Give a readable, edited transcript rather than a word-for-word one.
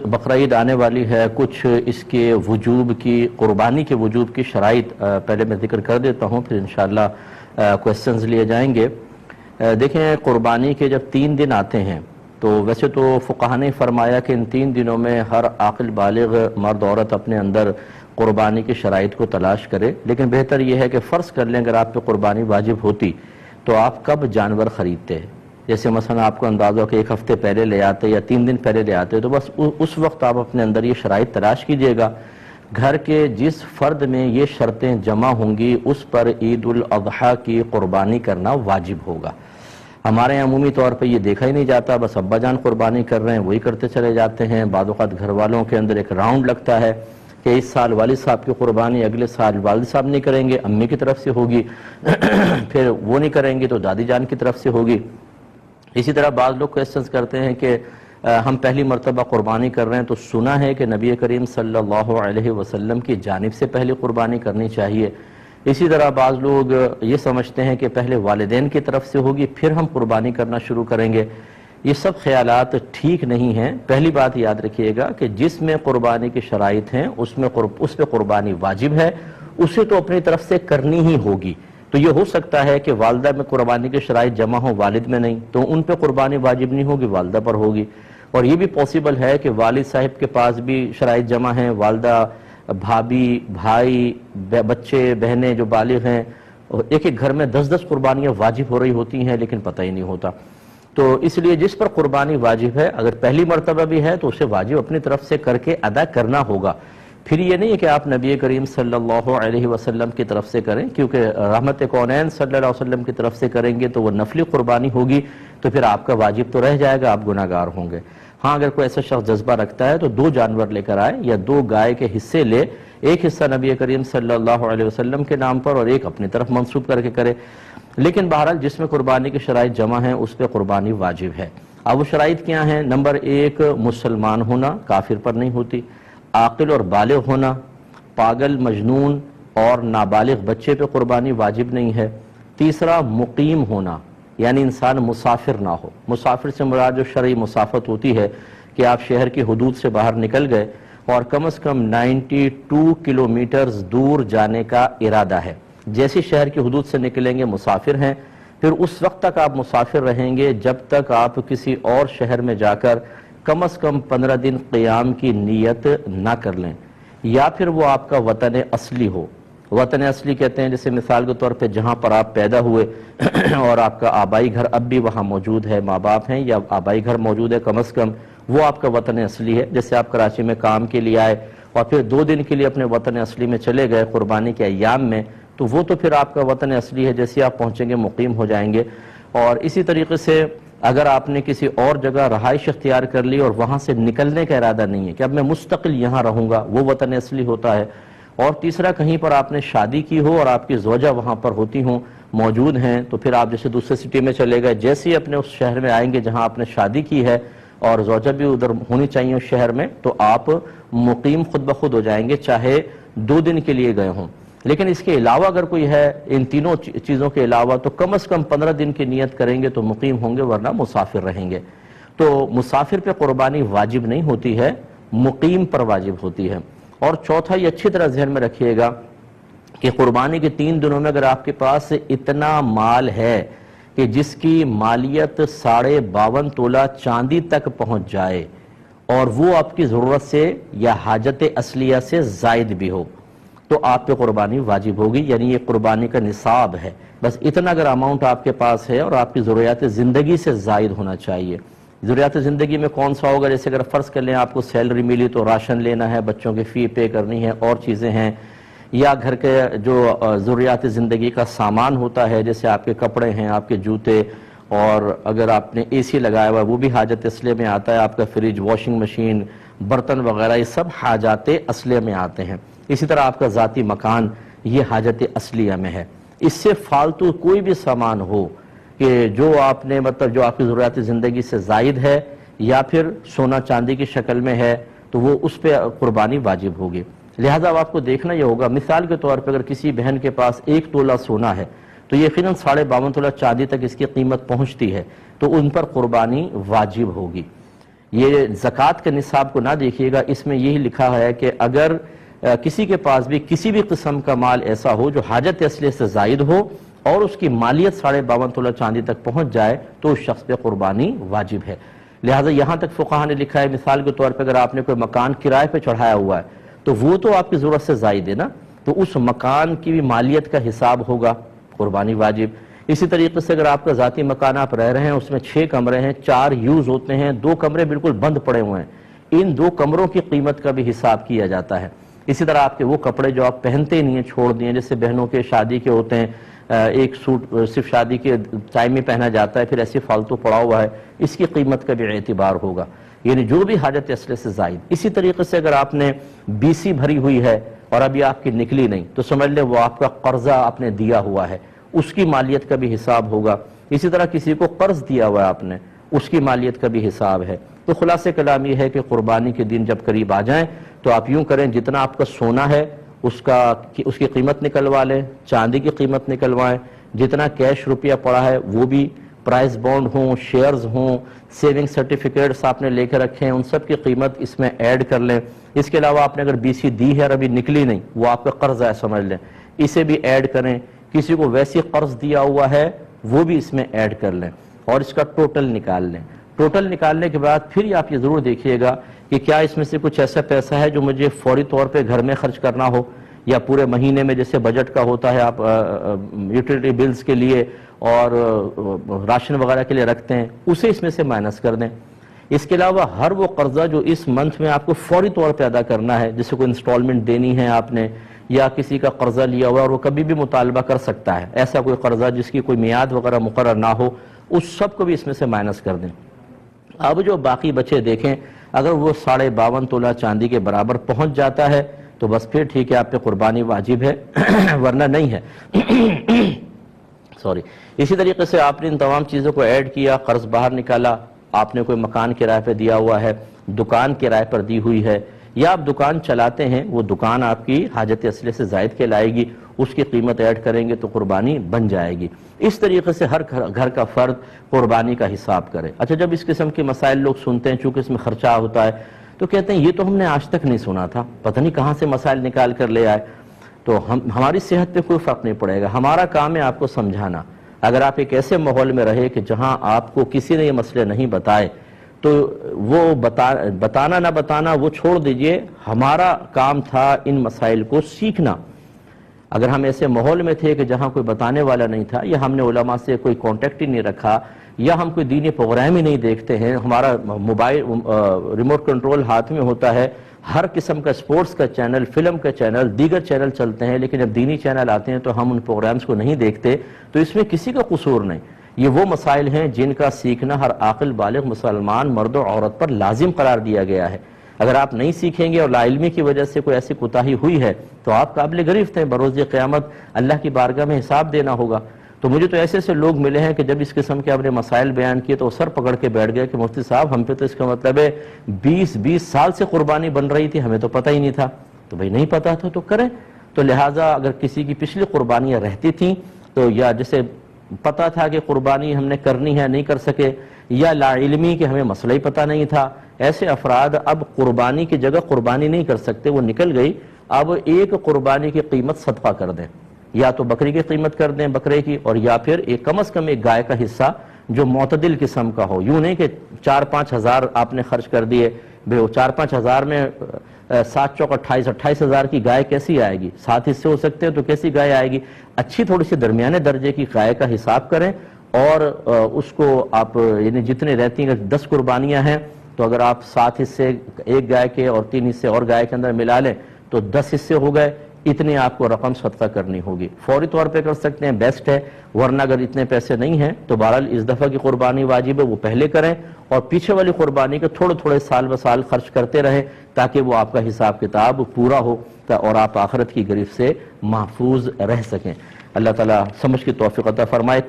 بقرہ عید آنے والی ہے، کچھ اس کے وجوب کی، قربانی کے وجوب کی شرائط پہلے میں ذکر کر دیتا ہوں، پھر انشاءاللہ کویسچنز لیے جائیں گے۔ دیکھیں، قربانی کے جب 3 دن آتے ہیں تو ویسے تو فقہاء نے فرمایا کہ ان 3 دنوں میں ہر عاقل بالغ مرد عورت اپنے اندر قربانی کی شرائط کو تلاش کرے، لیکن بہتر یہ ہے کہ فرض کر لیں اگر آپ پہ قربانی واجب ہوتی تو آپ کب جانور خریدتے ہیں۔ جیسے مثلا آپ کو اندازہ ہو کہ 1 ہفتے پہلے لے آتے یا 3 دن پہلے لے آتے، تو بس اس وقت آپ اپنے اندر یہ شرائط تلاش کیجئے گا۔ گھر کے جس فرد میں یہ شرطیں جمع ہوں گی اس پر عید الاضحیٰ کی قربانی کرنا واجب ہوگا۔ ہمارے یہاں عمومی طور پہ یہ دیکھا ہی نہیں جاتا، بس ابا جان قربانی کر رہے ہیں وہی کرتے چلے جاتے ہیں۔ بعض اوقات گھر والوں کے اندر ایک راؤنڈ لگتا ہے کہ اس سال والد صاحب کی قربانی اگلے سال والد صاحب نہیں کریں گے، امی کی طرف سے ہوگی، پھر وہ نہیں کریں گے تو دادی جان کی طرف سے ہوگی۔ اسی طرح بعض لوگ کویسچنز کرتے ہیں کہ ہم پہلی مرتبہ قربانی کر رہے ہیں تو سنا ہے کہ نبی کریم صلی اللہ علیہ وسلم کی جانب سے پہلی قربانی کرنی چاہیے۔ اسی طرح بعض لوگ یہ سمجھتے ہیں کہ پہلے والدین کی طرف سے ہوگی پھر ہم قربانی کرنا شروع کریں گے۔ یہ سب خیالات ٹھیک نہیں ہیں۔ پہلی بات یاد رکھیے گا کہ جس میں قربانی کی شرائط ہیں اس پہ قربانی واجب ہے، اسے تو اپنی طرف سے کرنی ہی ہوگی۔ تو یہ ہو سکتا ہے کہ والدہ میں قربانی کی شرائط جمع ہو، والد میں نہیں، تو ان پہ قربانی واجب نہیں ہوگی، والدہ پر ہوگی۔ اور یہ بھی پاسبل ہے کہ والد صاحب کے پاس بھی شرائط جمع ہیں، والدہ، بھابھی، بھائی، بچے، بہنیں جو بالغ ہیں، ایک ایک گھر میں 10 قربانیاں واجب ہو رہی ہوتی ہیں لیکن پتہ ہی نہیں ہوتا۔ تو اس لیے جس پر قربانی واجب ہے، اگر پہلی مرتبہ بھی ہے تو اسے واجب اپنی طرف سے کر کے ادا کرنا ہوگا۔ پھر یہ نہیں ہے کہ آپ نبی کریم صلی اللہ علیہ وسلم کی طرف سے کریں، کیونکہ رحمت کونین صلی اللہ علیہ وسلم کی طرف سے کریں گے تو وہ نفلی قربانی ہوگی، تو پھر آپ کا واجب تو رہ جائے گا، آپ گناہگار ہوں گے۔ ہاں، اگر کوئی ایسا شخص جذبہ رکھتا ہے تو 2 جانور لے کر آئے یا 2 گائے کے حصے لے، ایک حصہ نبی کریم صلی اللہ علیہ وسلم کے نام پر اور ایک اپنی طرف منسوب کر کے کرے۔ لیکن بہرحال جس میں قربانی کی شرائط جمع ہیں اس پہ قربانی واجب ہے۔ اب وہ شرائط کیا ہیں؟ نمبر 1، مسلمان ہونا، کافر پر نہیں ہوتی۔ عاقل اور بالغ ہونا، پاگل، مجنون اور نابالغ بچے پہ قربانی واجب نہیں ہے۔ تیسرا، مقیم ہونا، یعنی انسان مسافر نہ ہو۔ مسافر سے مراد جو شرعی مسافت ہوتی ہے کہ آپ شہر کی حدود سے باہر نکل گئے اور کم از کم 92 کلومیٹرز دور جانے کا ارادہ ہے۔ جیسے شہر کی حدود سے نکلیں گے مسافر ہیں، پھر اس وقت تک آپ مسافر رہیں گے جب تک آپ کسی اور شہر میں جا کر کم از کم 15 دن قیام کی نیت نہ کر لیں، یا پھر وہ آپ کا وطن اصلی ہو۔ وطن اصلی کہتے ہیں جیسے مثال کے طور پہ جہاں پر آپ پیدا ہوئے اور آپ کا آبائی گھر اب بھی وہاں موجود ہے، ماں باپ ہیں یا آبائی گھر موجود ہے کم از کم، وہ آپ کا وطن اصلی ہے۔ جیسے آپ کراچی میں کام کے لیے آئے اور پھر 2 دن کے لیے اپنے وطن اصلی میں چلے گئے قربانی کے ایام میں، تو وہ تو پھر آپ کا وطن اصلی ہے، جیسے آپ پہنچیں گے مقیم ہو جائیں گے۔ اور اسی طریقے سے اگر آپ نے کسی اور جگہ رہائش اختیار کر لی اور وہاں سے نکلنے کا ارادہ نہیں ہے کہ اب میں مستقل یہاں رہوں گا، وہ وطن اصلی ہوتا ہے۔ اور تیسرا، کہیں پر آپ نے شادی کی ہو اور آپ کی زوجہ وہاں پر ہوتی ہوں، موجود ہیں، تو پھر آپ جیسے دوسرے سٹی میں چلے گئے، جیسے ہی اپنے اس شہر میں آئیں گے جہاں آپ نے شادی کی ہے اور زوجہ بھی ادھر ہونی چاہیے اس شہر میں، تو آپ مقیم خود بخود ہو جائیں گے، چاہے 2 دن کے لیے گئے ہوں۔ لیکن اس کے علاوہ اگر کوئی ہے ان تینوں چیزوں کے علاوہ تو کم از کم 15 دن کی نیت کریں گے تو مقیم ہوں گے، ورنہ مسافر رہیں گے۔ تو مسافر پہ قربانی واجب نہیں ہوتی ہے، مقیم پر واجب ہوتی ہے۔ اور چوتھا، یہ اچھی طرح ذہن میں رکھیے گا کہ قربانی کے 3 دنوں میں اگر آپ کے پاس اتنا مال ہے کہ جس کی مالیت 52.5 تولہ چاندی تک پہنچ جائے اور وہ آپ کی ضرورت سے یا حاجت اصلیہ سے زائد بھی ہو، تو آپ پہ قربانی واجب ہوگی، یعنی یہ قربانی کا نصاب ہے۔ بس اتنا اگر اماؤنٹ آپ کے پاس ہے اور آپ کی ضروریات زندگی سے زائد ہونا چاہیے۔ ضروریات زندگی میں کون سا ہوگا؟ جیسے اگر فرض کر لیں آپ کو سیلری ملی تو راشن لینا ہے، بچوں کی فی پے کرنی ہے، اور چیزیں ہیں، یا گھر کے جو ضروریات زندگی کا سامان ہوتا ہے جیسے آپ کے کپڑے ہیں، آپ کے جوتے، اور اگر آپ نے اے سی لگایا ہوا ہے وہ بھی حاجت اصلیہ میں آتا ہے، آپ کا فریج، واشنگ مشین، برتن وغیرہ، یہ سب حاجات اصلیہ میں آتے ہیں۔ اسی طرح آپ کا ذاتی مکان، یہ حاجت اصلیہ میں ہے۔ اس سے فالتو کوئی بھی سامان ہو کہ جو آپ نے جو آپ کی ضروریات زندگی سے زائد ہے یا پھر سونا چاندی کی شکل میں ہے، تو وہ اس پہ قربانی واجب ہوگی۔ لہذا آپ کو دیکھنا یہ ہوگا، مثال کے طور پہ اگر کسی بہن کے پاس 1 تولہ سونا ہے تو یقیناً 52.5 تولہ چاندی تک اس کی قیمت پہنچتی ہے، تو ان پر قربانی واجب ہوگی۔ یہ زکوٰۃ کے نصاب کو نہ دیکھیے گا، اس میں یہی لکھا ہے کہ اگر کسی کے پاس بھی کسی بھی قسم کا مال ایسا ہو جو حاجت اصلیہ سے زائد ہو اور اس کی مالیت 52.5 تولہ چاندی تک پہنچ جائے تو اس شخص پہ قربانی واجب ہے۔ لہٰذا یہاں تک فقہا نے لکھا ہے، مثال کے طور پہ اگر آپ نے کوئی مکان کرائے پہ چڑھایا ہوا ہے تو وہ تو آپ کی ضرورت سے زائد ہے نا، تو اس مکان کی بھی مالیت کا حساب ہوگا، قربانی واجب۔ اسی طریقے سے اگر آپ کا ذاتی مکان آپ رہ رہے ہیں، اس میں 6 کمرے ہیں، 4 یوز ہوتے ہیں، 2 کمرے بالکل بند پڑے ہوئے ہیں، ان 2 کمروں کی قیمت کا بھی حساب کیا جاتا ہے۔ اسی طرح آپ کے وہ کپڑے جو آپ پہنتے نہیں ہیں، چھوڑ دیے، جیسے بہنوں کے شادی کے ہوتے ہیں، ایک سوٹ صرف شادی کے ٹائم میں پہنا جاتا ہے، پھر ایسے فالتو پڑا ہوا ہے، اس کی قیمت کا بھی اعتبار ہوگا، یعنی جو بھی حاجت اصلیہ سے زائد۔ اسی طریقے سے اگر آپ نے BC بھری ہوئی ہے اور ابھی آپ کی نکلی نہیں تو سمجھ لیں وہ آپ کا قرضہ آپ نے دیا ہوا ہے، اس کی مالیت کا بھی حساب ہوگا۔ اسی طرح کسی کو قرض دیا ہوا ہے آپ نے، اس کی مالیت کا بھی حساب ہے۔ تو خلاصہ کلام یہ ہے کہ قربانی کے دن جب قریب آ جائیں تو آپ یوں کریں، جتنا آپ کا سونا ہے اس کی قیمت نکلوا لیں، چاندی کی قیمت نکلوائیں، جتنا کیش روپیہ پڑا ہے وہ بھی، پرائز بانڈ ہوں، شیئرز ہوں، سیونگ سرٹیفکیٹس آپ نے لے کے رکھے ہیں، ان سب کی قیمت اس میں ایڈ کر لیں۔ اس کے علاوہ آپ نے اگر BC دی ہے اور ابھی نکلی نہیں، وہ آپ کا قرض ہے سمجھ لیں، اسے بھی ایڈ کریں۔ کسی کو ویسی قرض دیا ہوا ہے وہ بھی اس میں ایڈ کر لیں اور اس کا ٹوٹل نکال لیں۔ ٹوٹل نکالنے کے بعد پھر آپ یہ ضرور دیکھیے گا کہ کیا اس میں سے کچھ ایسا پیسہ ہے جو مجھے فوری طور پہ گھر میں خرچ کرنا ہو، یا پورے مہینے میں جیسے بجٹ کا ہوتا ہے آپ یوٹیلیٹی بلز کے لیے اور راشن وغیرہ کے لیے رکھتے ہیں، اسے اس میں سے مائنس کر دیں۔ اس کے علاوہ ہر وہ قرضہ جو اس منتھ میں آپ کو فوری طور پہ ادا کرنا ہے، جیسے کوئی انسٹالمنٹ دینی ہے آپ نے، یا کسی کا قرضہ لیا ہوا اور وہ کبھی بھی مطالبہ کر سکتا ہے، ایسا کوئی قرضہ جس کی کوئی میعاد وغیرہ مقرر نہ ہو، اس سب کو بھی اس میں سے مائنس کر دیں۔ اب جو باقی بچے دیکھیں، اگر وہ 52.5 تولہ چاندی کے برابر پہنچ جاتا ہے تو بس پھر ٹھیک ہے، آپ پہ قربانی واجب ہے، ورنہ نہیں ہے۔ سوری۔ اسی طریقے سے آپ نے ان تمام چیزوں کو ایڈ کیا، قرض باہر نکالا، آپ نے کوئی مکان کرائے پہ دیا ہوا ہے، دکان کرائے پر دی ہوئی ہے، یا آپ دکان چلاتے ہیں، وہ دکان آپ کی حاجت اصلیہ سے زائد کہلائے گی، اس کی قیمت ایڈ کریں گے تو قربانی بن جائے گی۔ اس طریقے سے ہر گھر کا فرد قربانی کا حساب کرے۔ اچھا، جب اس قسم کے مسائل لوگ سنتے ہیں، چونکہ اس میں خرچہ ہوتا ہے، تو کہتے ہیں یہ تو ہم نے آج تک نہیں سنا تھا، پتہ نہیں کہاں سے مسائل نکال کر لے آئے۔ تو ہماری صحت پہ کوئی فرق نہیں پڑے گا، ہمارا کام ہے آپ کو سمجھانا۔ اگر آپ ایک ایسے ماحول میں رہے کہ جہاں آپ کو کسی نے یہ مسئلے نہیں بتائے تو وہ بتانا نہ بتانا وہ چھوڑ دیجئے، ہمارا کام تھا ان مسائل کو سیکھنا۔ اگر ہم ایسے ماحول میں تھے کہ جہاں کوئی بتانے والا نہیں تھا، یا ہم نے علماء سے کوئی کانٹیکٹ ہی نہیں رکھا، یا ہم کوئی دینی پروگرام ہی نہیں دیکھتے ہیں، ہمارا موبائل ریموٹ کنٹرول ہاتھ میں ہوتا ہے، ہر قسم کا سپورٹس کا چینل، فلم کا چینل، دیگر چینل چلتے ہیں، لیکن جب دینی چینل آتے ہیں تو ہم ان پروگرامز کو نہیں دیکھتے، تو اس میں کسی کا قصور نہیں۔ یہ وہ مسائل ہیں جن کا سیکھنا ہر عاقل بالغ مسلمان مرد و عورت پر لازم قرار دیا گیا ہے۔ اگر آپ نہیں سیکھیں گے اور لا علمی کی وجہ سے کوئی ایسی کوتاہی ہوئی ہے تو آپ قابل گرفت ہیں، بروز قیامت اللہ کی بارگاہ میں حساب دینا ہوگا۔ تو مجھے تو ایسے ایسے لوگ ملے ہیں کہ جب اس قسم کے اپنے مسائل بیان کیے تو سر پکڑ کے بیٹھ گئے کہ مفتی صاحب ہم پہ تو اس کا مطلب ہے 20 سال سے قربانی بن رہی تھی، ہمیں تو پتہ ہی نہیں تھا۔ تو بھئی نہیں پتہ تھا تو کریں۔ تو لہٰذا اگر کسی کی پچھلی قربانیاں رہتی تھیں تو یا جسے پتہ تھا کہ قربانی ہم نے کرنی ہے نہیں کر سکے، یا لا علمی کہ ہمیں مسئلہ ہی پتہ نہیں تھا، ایسے افراد اب قربانی کی جگہ قربانی نہیں کر سکتے، وہ نکل گئی۔ اب ایک قربانی کی قیمت صدقہ کر دیں، یا تو بکری کی قیمت کر دیں بکرے کی، اور یا پھر ایک کم از کم ایک گائے کا حصہ جو معتدل قسم کا ہو، یوں نہیں کہ 4-5 ہزار آپ نے خرچ کر دیے، بھئی وہ 4-5 ہزار میں 7 چوک 28 ہزار کی گائے کیسی آئے گی؟ 7 حصے ہو سکتے ہیں تو کیسی گائے آئے گی؟ اچھی تھوڑی سی درمیانے درجے کی گائے کا حساب کریں، اور اس کو آپ یعنی جتنے رہتی ہیں 10 قربانیاں ہیں تو اگر آپ 7 حصے ایک گائے کے اور 3 حصے اور گائے کے اندر ملا لیں تو 10 حصے ہو گئے، اتنے آپ کو رقم صدقہ کرنی ہوگی۔ فوری طور پہ کر سکتے ہیں، بیسٹ ہے، ورنہ اگر اتنے پیسے نہیں ہیں تو بہرحال اس دفعہ کی قربانی واجب ہے وہ پہلے کریں، اور پیچھے والی قربانی کے تھوڑے سال بسال خرچ کرتے رہیں تاکہ وہ آپ کا حساب کتاب پورا ہو اور آپ آخرت کی گرفت سے محفوظ رہ سکیں۔ اللہ تعالیٰ سمجھ کی توفیق عطا فرمائے۔